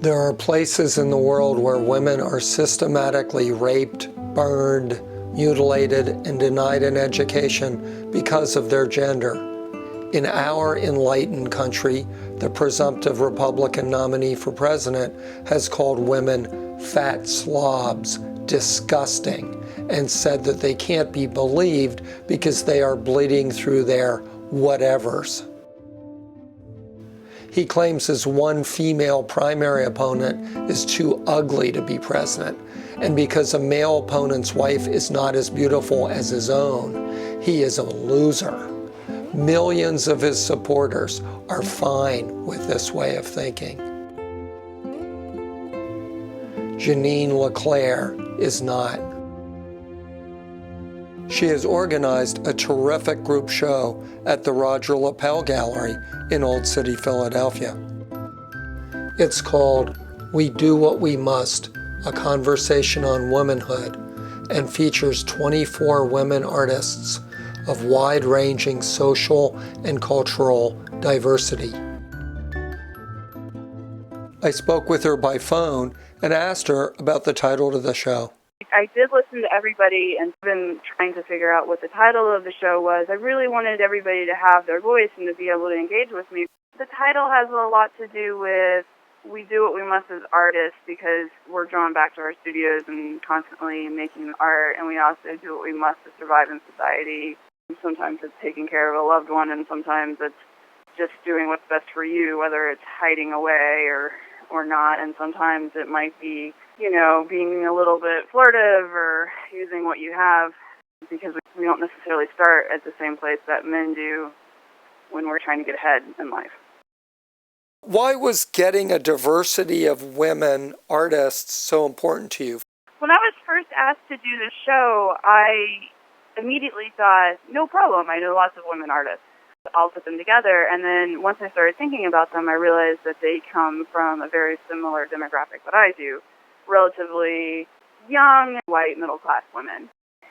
There are places in the world where women are systematically raped, burned, mutilated, and denied an education because of their gender. In our enlightened country, the presumptive Republican nominee for president has called women fat slobs, disgusting, and said that they can't be believed because they are bleeding through their whatevers. He claims his one female primary opponent is too ugly to be president, and because a male opponent's wife is not as beautiful as his own, he is a loser. Millions of his supporters are fine with this way of thinking. Jeanine Leclaire is not. She has organized a terrific group show at the Rodger Lapelle Gallery in Olde City, Philadelphia. It's called We Do What We Must, a conversation on womanhood, and features 24 women artists of wide-ranging social and cultural diversity. I spoke with her by phone and asked her about the title of the show. I did listen to everybody and been trying to figure out what the title of the show was. I really wanted everybody to have their voice and to be able to engage with me. The title has a lot to do with we do what we must as artists because we're drawn back to our studios and constantly making art, and we also do what we must to survive in society. Sometimes it's taking care of a loved one, and sometimes it's just doing what's best for you, whether it's hiding away or not, and sometimes it might be being a little bit flirtive or using what you have, because we don't necessarily start at the same place that men do when we're trying to get ahead in life. Why was getting a diversity of women artists so important to you? When I was first asked to do this show, I immediately thought, no problem, I know lots of women artists. I'll put them together. And then once I started thinking about them, I realized that they come from a very similar demographic that I do. Relatively young, white, middle-class women.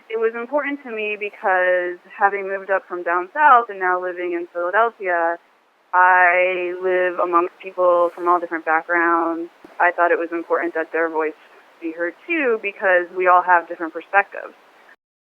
It was important to me because having moved up from down south and now living in Philadelphia, I live amongst people from all different backgrounds. I thought it was important that their voice be heard too because we all have different perspectives.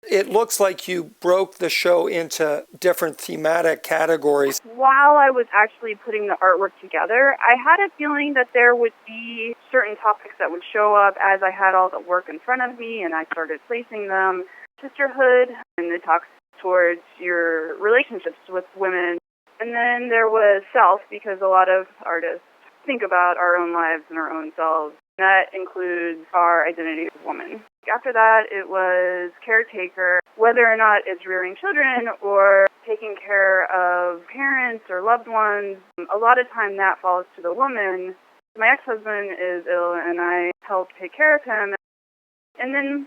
It looks like you broke the show into different thematic categories. While I was actually putting the artwork together, I had a feeling that there would be certain topics that would show up as I had all the work in front of me and I started placing them. Sisterhood, and it talks towards your relationships with women. And then there was self, because a lot of artists think about our own lives and our own selves. That includes our identity as women. After that, it was caretaker, whether or not it's rearing children or taking care of parents or loved ones. A lot of time that falls to the woman. My ex-husband is ill, and I help take care of him. And then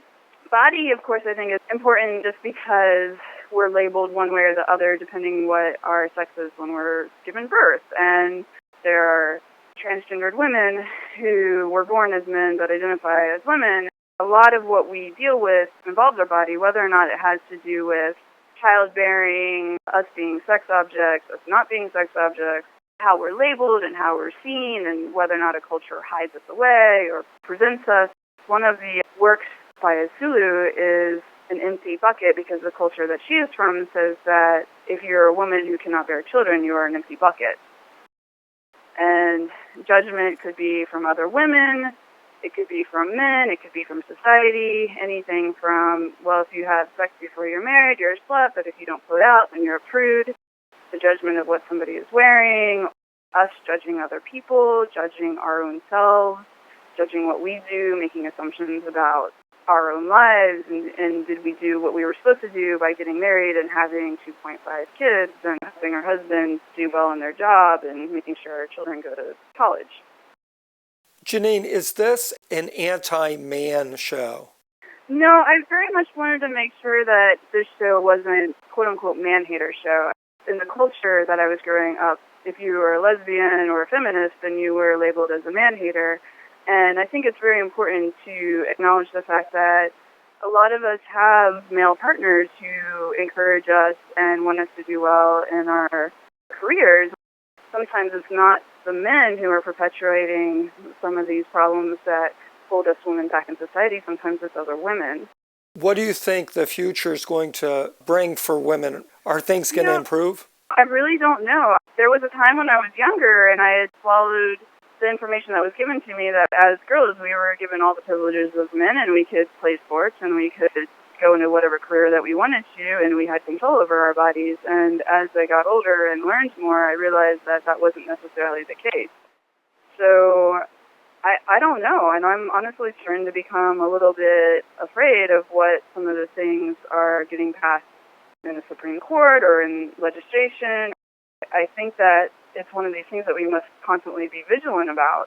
body, of course, I think is important just because we're labeled one way or the other depending what our sex is when we're given birth. And there are transgendered women who were born as men but identify as women. A lot of what we deal with involves our body, whether or not it has to do with childbearing, us being sex objects, us not being sex objects, how we're labeled and how we're seen, and whether or not a culture hides us away or presents us. One of the works by Sulu is an empty bucket because the culture that she is from says that if you're a woman who cannot bear children, you are an empty bucket. And judgment could be from other women, it could be from men, it could be from society, anything from, well, if you have sex before you're married, you're a slut, but if you don't put out, then you're a prude. The judgment of what somebody is wearing, us judging other people, judging our own selves, judging what we do, making assumptions about our own lives, and did we do what we were supposed to do by getting married and having 2.5 kids and having our husbands do well in their job and making sure our children go to college. Jeanine, is this an anti-man show? No, I very much wanted to make sure that this show wasn't quote-unquote man-hater show. In the culture that I was growing up, if you were a lesbian or a feminist, then you were labeled as a man-hater. And I think it's very important to acknowledge the fact that a lot of us have male partners who encourage us and want us to do well in our careers. sometimes it's not the men who are perpetuating some of these problems that hold us women back in society. Sometimes it's other women. What do you think the future is going to bring for women? Are things going to improve? I really don't know. There was a time when I was younger and I had swallowed the information that was given to me that as girls we were given all the privileges of men and we could play sports and we could go into whatever career that we wanted to and we had control over our bodies. And as I got older and learned more, I realized that that wasn't necessarily the case. So I don't know, and I'm honestly starting to become a little bit afraid of what some of the things are getting passed in the Supreme Court or in legislation. I think that it's one of these things that we must constantly be vigilant about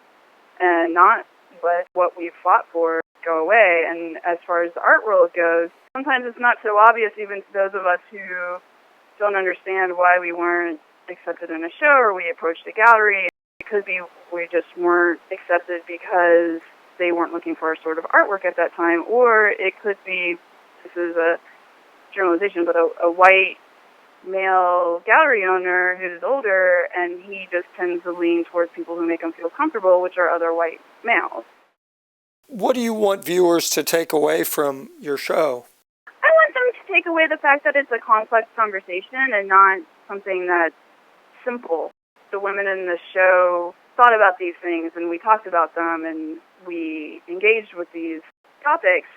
and not let what we've fought for go away. And as far as the art world goes, sometimes it's not so obvious even to those of us who don't understand why we weren't accepted in a show or we approached a gallery. It could be we just weren't accepted because they weren't looking for a sort of artwork at that time, or it could be, this is a generalization, but a white male gallery owner who's older, and he just tends to lean towards people who make him feel comfortable, which are other white males. What do you want viewers to take away from your show? I want them to take away the fact that it's a complex conversation and not something that's simple. The women in the show thought about these things, and we talked about them, and we engaged with these topics.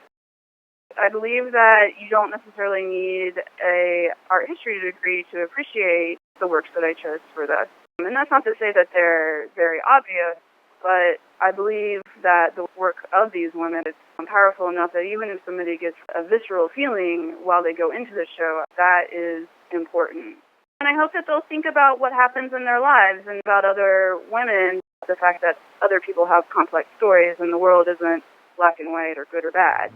I believe that you don't necessarily need a art history degree to appreciate the works that I chose for this. And that's not to say that they're very obvious, but I believe that the work of these women is powerful enough that even if somebody gets a visceral feeling while they go into the show, that is important. And I hope that they'll think about what happens in their lives and about other women, the fact that other people have complex stories and the world isn't black and white or good or bad.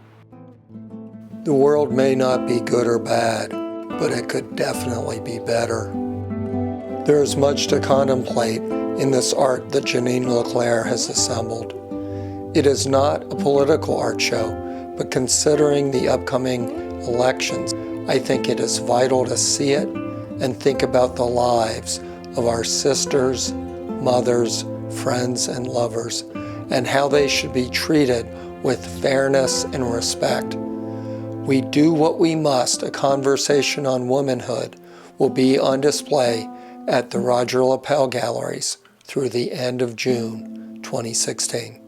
The world may not be good or bad, but it could definitely be better. There is much to contemplate in this art that Jeanine Leclaire has assembled. It is not a political art show, but considering the upcoming elections, I think it is vital to see it and think about the lives of our sisters, mothers, friends, and lovers, and how they should be treated with fairness and respect. We Do What We Must, a conversation on womanhood, will be on display at the Rodger Lapelle Galleries through the end of June 2016.